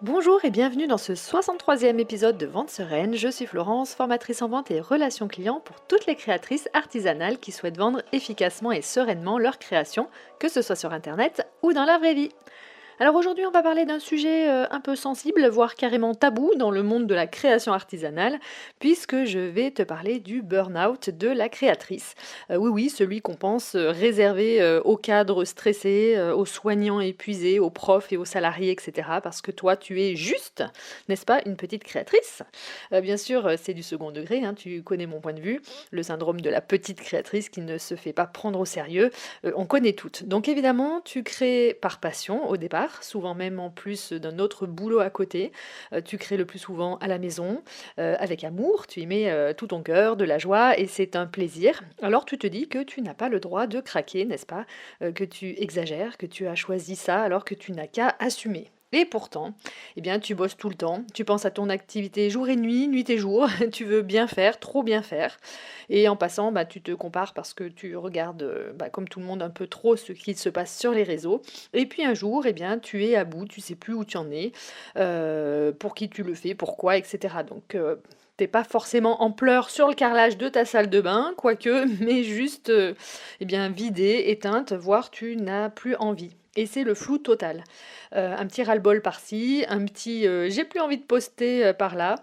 Bonjour et bienvenue dans ce 63e épisode de Vente Sereine. Je suis Florence, formatrice en vente et relations clients pour toutes les créatrices artisanales qui souhaitent vendre efficacement et sereinement leurs créations, que ce soit sur Internet ou dans la vraie vie. Alors aujourd'hui, on va parler d'un sujet un peu sensible, voire carrément tabou dans le monde de la création artisanale, puisque je vais te parler du burn-out de la créatrice. Oui, celui qu'on pense réservé aux cadres stressés, aux soignants épuisés, aux profs et aux salariés, etc. Parce que toi, tu es juste, n'est-ce pas, une petite créatrice. Bien sûr, c'est du second degré, hein, tu connais mon point de vue, le syndrome de la petite créatrice qui ne se fait pas prendre au sérieux, on connaît toutes. Donc évidemment, tu crées par passion au départ, souvent même en plus d'un autre boulot à côté. Tu crées le plus souvent à la maison, avec amour, tu y mets tout ton cœur, de la joie et c'est un plaisir. Alors tu te dis que tu n'as pas le droit de craquer, n'est-ce pas? Que tu exagères, que tu as choisi ça alors que tu n'as qu'à assumer. Et pourtant, eh bien, tu bosses tout le temps, tu penses à ton activité jour et nuit, nuit et jour, tu veux bien faire, trop bien faire. Et en passant, tu te compares parce que tu regardes, comme tout le monde, un peu trop ce qui se passe sur les réseaux. Et puis un jour, eh bien, tu es à bout, tu sais plus où tu en es, pour qui tu le fais, pourquoi, etc. Donc, t'es pas forcément en pleurs sur le carrelage de ta salle de bain, quoique, mais juste, eh bien, vidée, éteinte, voire tu n'as plus envie. Et c'est le flou total. Un petit ras-le-bol par-ci, un petit j'ai plus envie de poster par-là.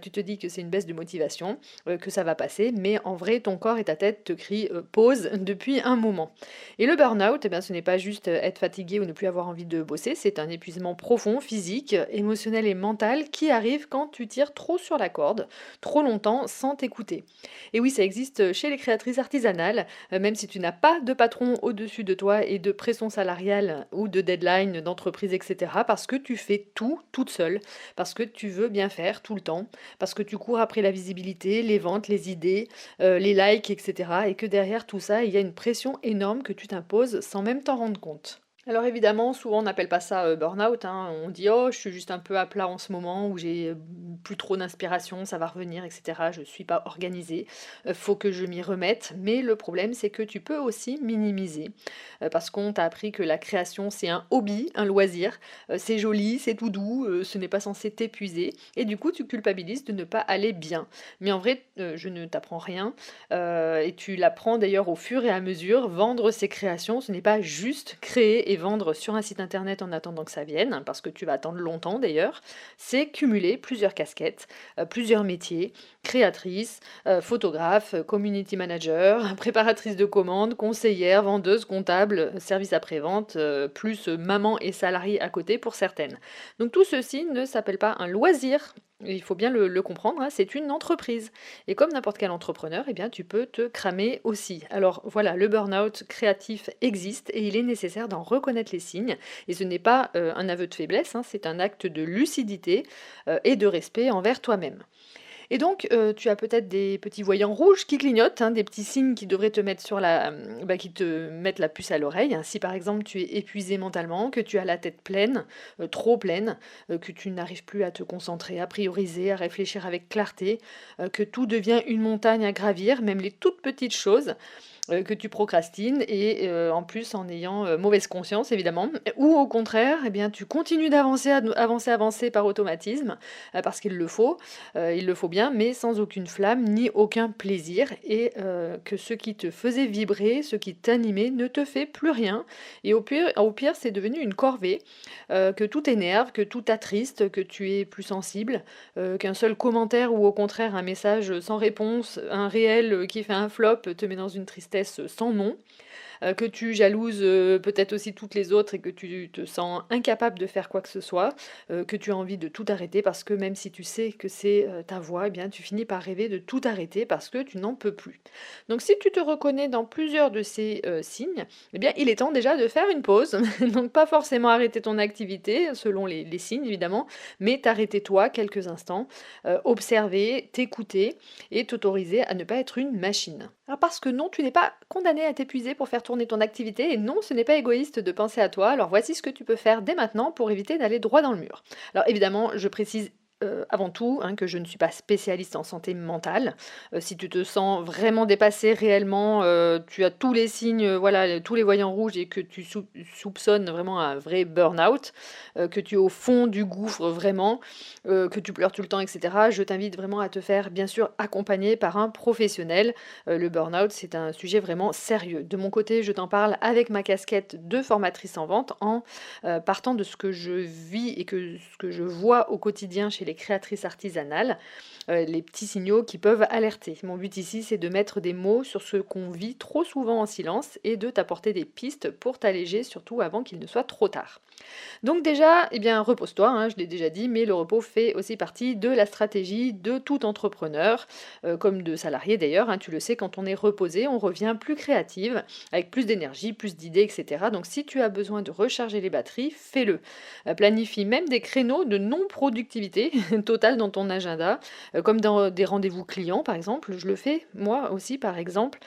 Tu te dis que c'est une baisse de motivation, que ça va passer, mais en vrai, ton corps et ta tête te crient pause depuis un moment. Et le burn-out, eh bien, ce n'est pas juste être fatigué ou ne plus avoir envie de bosser, c'est un épuisement profond, physique, émotionnel et mental qui arrive quand tu tires trop sur la corde, trop longtemps sans t'écouter. Et oui, ça existe chez les créatrices artisanales, même si tu n'as pas de patron au-dessus de toi et de pression salariale ou de deadline d'entreprise, etc. Parce que tu fais tout toute seule, parce que tu veux bien faire tout le temps, parce que tu cours après la visibilité, les ventes, les idées, les likes, etc. Et que derrière tout ça, il y a une pression énorme que tu t'imposes sans même t'en rendre compte. Alors évidemment, souvent on n'appelle pas ça burn-out, hein. On dit oh, je suis juste un peu à plat en ce moment, ou j'ai plus trop d'inspiration, ça va revenir, etc. Je suis pas organisée, faut que je m'y remette. Mais le problème, c'est que tu peux aussi minimiser, parce qu'on t'a appris que la création c'est un hobby, un loisir, c'est joli, c'est tout doux, ce n'est pas censé t'épuiser, et du coup tu culpabilises de ne pas aller bien. Mais en vrai, je ne t'apprends rien, et tu l'apprends d'ailleurs au fur et à mesure. Vendre ses créations, ce n'est pas juste créer et vendre sur un site internet en attendant que ça vienne, parce que tu vas attendre longtemps d'ailleurs. C'est cumuler plusieurs casquettes, plusieurs métiers, créatrice, photographe, community manager, préparatrice de commandes, conseillère, vendeuse, comptable, service après-vente, plus maman et salarié à côté pour certaines. Donc tout ceci ne s'appelle pas un loisir. Il faut bien le comprendre, hein, c'est une entreprise. Et comme n'importe quel entrepreneur, eh bien, tu peux te cramer aussi. Alors voilà, le burn-out créatif existe et il est nécessaire d'en reconnaître les signes. Et ce n'est pas un aveu de faiblesse, hein, c'est un acte de lucidité et de respect envers toi-même. Et donc, tu as peut-être des petits voyants rouges qui clignotent, hein, des petits signes qui devraient te mettre qui te mettent la puce à l'oreille, hein. Si par exemple tu es épuisé mentalement, que tu as la tête pleine, trop pleine, que tu n'arrives plus à te concentrer, à prioriser, à réfléchir avec clarté, que tout devient une montagne à gravir, même les toutes petites choses, que tu procrastines et en plus en ayant mauvaise conscience évidemment, ou au contraire, eh bien, tu continues d'avancer, avancer par automatisme, parce il le faut bien, mais sans aucune flamme ni aucun plaisir, et que ce qui te faisait vibrer, ce qui t'animait, ne te fait plus rien, et au pire c'est devenu une corvée, que tout énerve, que tout attriste, que tu es plus sensible, qu'un seul commentaire ou au contraire un message sans réponse, un réel qui fait un flop te met dans une tristesse sans nom, que tu jalouses peut-être aussi toutes les autres et que tu te sens incapable de faire quoi que ce soit, que tu as envie de tout arrêter parce que même si tu sais que c'est ta voie, eh bien tu finis par rêver de tout arrêter parce que tu n'en peux plus. Donc si tu te reconnais dans plusieurs de ces signes, eh bien il est temps déjà de faire une pause. Donc pas forcément arrêter ton activité selon les signes évidemment, mais t'arrêter toi quelques instants, observer, t'écouter et t'autoriser à ne pas être une machine. Alors parce que non, tu n'es pas condamné à t'épuiser pour faire tourner ton activité, et non, ce n'est pas égoïste de penser à toi. Alors voici ce que tu peux faire dès maintenant pour éviter d'aller droit dans le mur. Alors évidemment, je précise avant tout, hein, que je ne suis pas spécialiste en santé mentale. Si tu te sens vraiment dépassé réellement, tu as tous les signes, voilà, tous les voyants rouges et que tu soupçonnes vraiment un vrai burn-out, que tu es au fond du gouffre vraiment, que tu pleures tout le temps et cetera, je t'invite vraiment à te faire bien sûr accompagner par un professionnel. Le burn-out, c'est un sujet vraiment sérieux. De mon côté, je t'en parle avec ma casquette de formatrice en vente en partant de ce que je vis et ce que je vois au quotidien chez les créatrices artisanales, les petits signaux qui peuvent alerter. Mon but ici, c'est de mettre des mots sur ce qu'on vit trop souvent en silence et de t'apporter des pistes pour t'alléger, surtout avant qu'il ne soit trop tard. Donc déjà, eh bien, repose-toi, hein, je l'ai déjà dit, mais le repos fait aussi partie de la stratégie de tout entrepreneur, comme de salarié d'ailleurs, hein, tu le sais, quand on est reposé, on revient plus créative, avec plus d'énergie, plus d'idées, etc. Donc si tu as besoin de recharger les batteries, fais-le. Planifie même des créneaux de non-productivité totale dans ton agenda, comme dans des rendez-vous clients par exemple. Je le fais moi aussi par exemple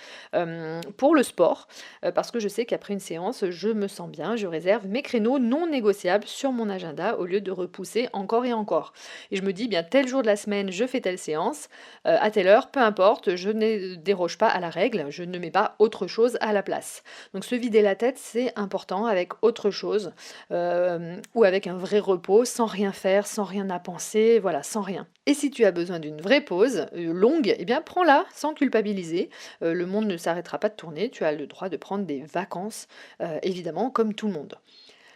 pour le sport, parce que je sais qu'après une séance, je me sens bien, je réserve mes créneaux non négociables sur mon agenda au lieu de repousser encore et encore. Et je me dis, bien tel jour de la semaine, je fais telle séance, à telle heure, peu importe, je ne déroge pas à la règle, je ne mets pas autre chose à la place. Donc se vider la tête, c'est important avec autre chose, ou avec un vrai repos, sans rien faire, sans rien à penser, voilà, sans rien. Et si tu as besoin d'une vraie pause, longue, eh bien prends-la sans culpabiliser. Le monde ne s'arrêtera pas de tourner, tu as le droit de prendre des vacances, évidemment, comme tout le monde.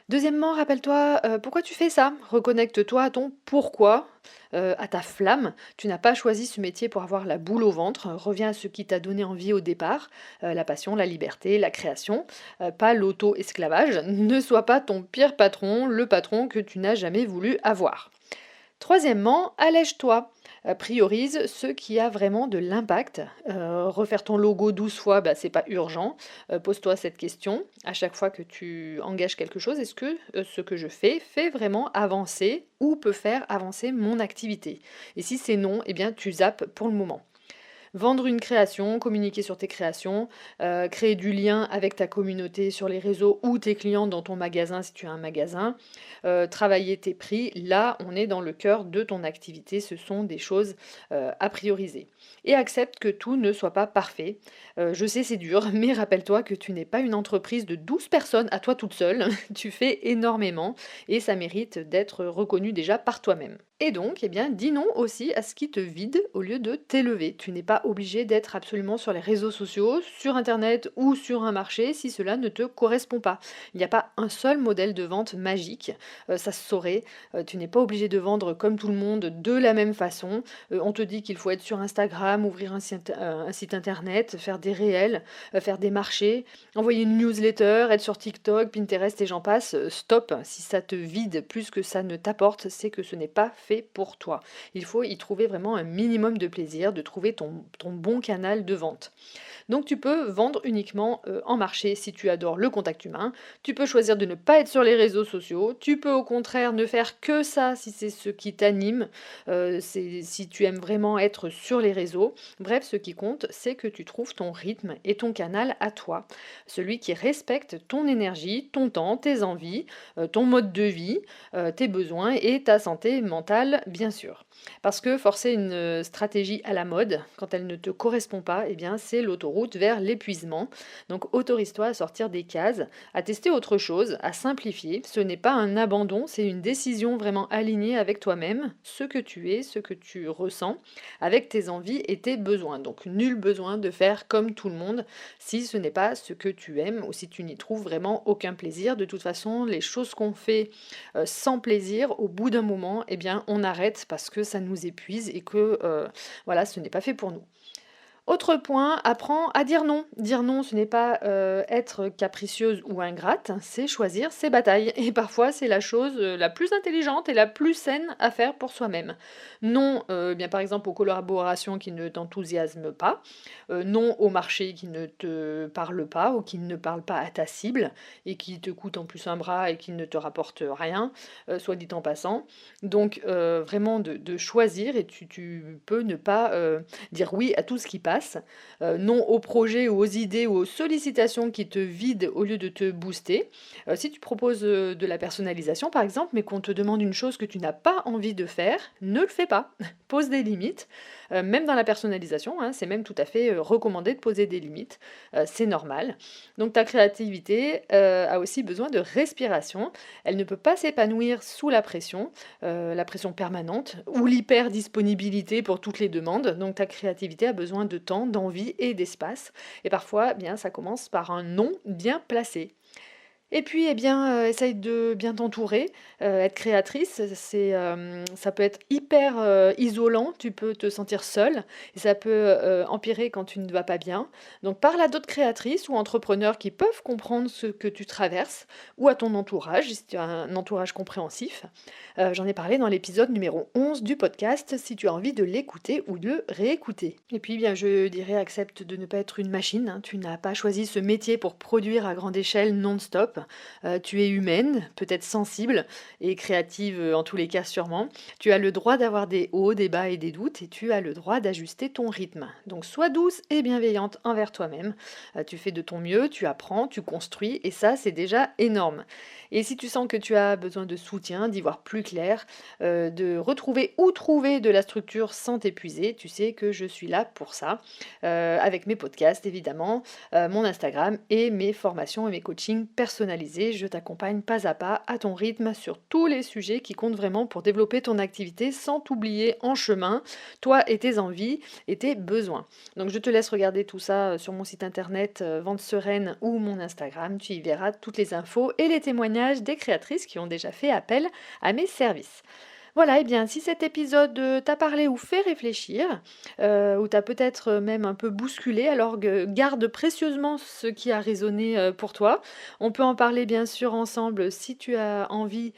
Deuxièmement, rappelle-toi, pourquoi tu fais ça. Reconnecte-toi à ton pourquoi, à ta flamme. Tu n'as pas choisi ce métier pour avoir la boule au ventre. Reviens à ce qui t'a donné envie au départ, la passion, la liberté, la création, pas l'auto-esclavage. Ne sois pas ton pire patron, le patron que tu n'as jamais voulu avoir. Troisièmement, allège-toi. Priorise ce qui a vraiment de l'impact. Refaire ton logo 12 fois, bah, c'est pas urgent. Pose-toi cette question à chaque fois que tu engages quelque chose. Est-ce que ce que je fais fait vraiment avancer ou peut faire avancer mon activité? Et si c'est non, eh bien tu zappes pour le moment. Vendre une création, communiquer sur tes créations, créer du lien avec ta communauté sur les réseaux ou tes clients dans ton magasin si tu as un magasin, travailler tes prix, là on est dans le cœur de ton activité, ce sont des choses à prioriser. Et accepte que tout ne soit pas parfait. Je sais c'est dur, mais rappelle-toi que tu n'es pas une entreprise de 12 personnes à toi toute seule, tu fais énormément et ça mérite d'être reconnu déjà par toi-même. Et donc, eh bien, dis non aussi à ce qui te vide au lieu de t'élever. Tu n'es pas obligé d'être absolument sur les réseaux sociaux, sur Internet ou sur un marché si cela ne te correspond pas. Il n'y a pas un seul modèle de vente magique, ça se saurait. Tu n'es pas obligé de vendre comme tout le monde de la même façon. On te dit qu'il faut être sur Instagram, ouvrir un site Internet, faire des réels, faire des marchés, envoyer une newsletter, être sur TikTok, Pinterest et j'en passe. Stop, si ça te vide plus que ça ne t'apporte, c'est que ce n'est pas fait pour toi. Il faut y trouver vraiment un minimum de plaisir, de trouver ton bon canal de vente. Donc tu peux vendre uniquement en marché si tu adores le contact humain. Tu peux choisir de ne pas être sur les réseaux sociaux. Tu peux au contraire ne faire que ça si c'est ce qui t'anime, si tu aimes vraiment être sur les réseaux. Bref, ce qui compte, c'est que tu trouves ton rythme et ton canal à toi. Celui qui respecte ton énergie, ton temps, tes envies, ton mode de vie, tes besoins et ta santé mentale, bien sûr. Parce que forcer une stratégie à la mode, quand elle ne te correspond pas, eh bien c'est l'autoroute vers l'épuisement. Donc autorise-toi à sortir des cases, à tester autre chose, à simplifier. Ce n'est pas un abandon, c'est une décision vraiment alignée avec toi-même, ce que tu es, ce que tu ressens, avec tes envies et tes besoins. Donc nul besoin de faire comme tout le monde si ce n'est pas ce que tu aimes ou si tu n'y trouves vraiment aucun plaisir. De toute façon, les choses qu'on fait sans plaisir, au bout d'un moment, eh bien, on arrête parce que ça nous épuise et que voilà, ce n'est pas fait pour nous. Autre point, apprends à dire non. Dire non, ce n'est pas être capricieuse ou ingrate, c'est choisir ses batailles. Et parfois, c'est la chose la plus intelligente et la plus saine à faire pour soi-même. Non, bien par exemple, aux collaborations qui ne t'enthousiasment pas. Non au marché qui ne te parle pas ou qui ne parle pas à ta cible et qui te coûte en plus un bras et qui ne te rapporte rien, soit dit en passant. Donc, vraiment de choisir et tu peux ne pas dire oui à tout ce qui passe place. Non aux projets ou aux idées ou aux sollicitations qui te vident au lieu de te booster. Si tu proposes de la personnalisation par exemple, mais qu'on te demande une chose que tu n'as pas envie de faire, ne le fais pas. Pose des limites. Même dans la personnalisation, hein, c'est même tout à fait recommandé de poser des limites. C'est normal. Donc ta créativité a aussi besoin de respiration. Elle ne peut pas s'épanouir sous la pression permanente ou l'hyper-disponibilité pour toutes les demandes. Donc ta créativité a besoin de temps, d'envie et d'espace. Et parfois, eh bien, ça commence par un non bien placé. Et puis, eh bien, essaye de bien t'entourer. Être créatrice, ça peut être hyper, isolant. Tu peux te sentir seule et ça peut, empirer quand tu ne vas pas bien. Donc parle à d'autres créatrices ou entrepreneurs qui peuvent comprendre ce que tu traverses ou à ton entourage, si tu as un entourage compréhensif. J'en ai parlé dans l'épisode numéro 11 du podcast, si tu as envie de l'écouter ou de le réécouter. Et puis, bien, je dirais accepte de ne pas être une machine, hein. Tu n'as pas choisi ce métier pour produire à grande échelle non-stop. Tu es humaine, peut-être sensible et créative en tous les cas sûrement. Tu as le droit d'avoir des hauts, des bas et des doutes et tu as le droit d'ajuster ton rythme. Donc sois douce et bienveillante envers toi-même. Tu fais de ton mieux, tu apprends, tu construis et ça c'est déjà énorme. Et si tu sens que tu as besoin de soutien, d'y voir plus clair, de retrouver ou trouver de la structure sans t'épuiser, tu sais que je suis là pour ça, avec mes podcasts évidemment, mon Instagram et mes formations et mes coachings personnalisés. Je t'accompagne pas à pas à ton rythme sur tous les sujets qui comptent vraiment pour développer ton activité sans t'oublier en chemin, toi et tes envies et tes besoins. Donc je te laisse regarder tout ça sur mon site internet Vente Sereine ou mon Instagram. Tu y verras toutes les infos et les témoignages des créatrices qui ont déjà fait appel à mes services. Voilà, et bien si cet épisode t'a parlé ou fait réfléchir, ou t'a peut-être même un peu bousculé, alors garde précieusement ce qui a résonné pour toi. On peut en parler bien sûr ensemble si tu as envie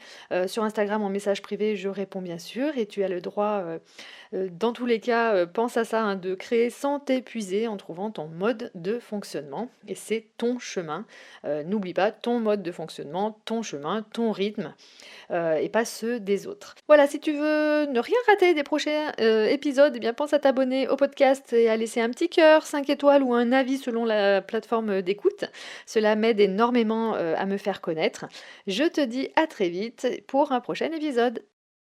sur Instagram en message privé, je réponds bien sûr et tu as le droit, dans tous les cas, pense à ça, hein, de créer sans t'épuiser en trouvant ton mode de fonctionnement et c'est ton chemin. N'oublie pas ton mode de fonctionnement, ton chemin, ton rythme et pas ceux des autres. Voilà, si tu veux ne rien rater des prochains épisodes, eh bien pense à t'abonner au podcast et à laisser un petit cœur, 5 étoiles ou un avis selon la plateforme d'écoute. Cela m'aide énormément à me faire connaître. Je te dis à très vite pour un prochain épisode.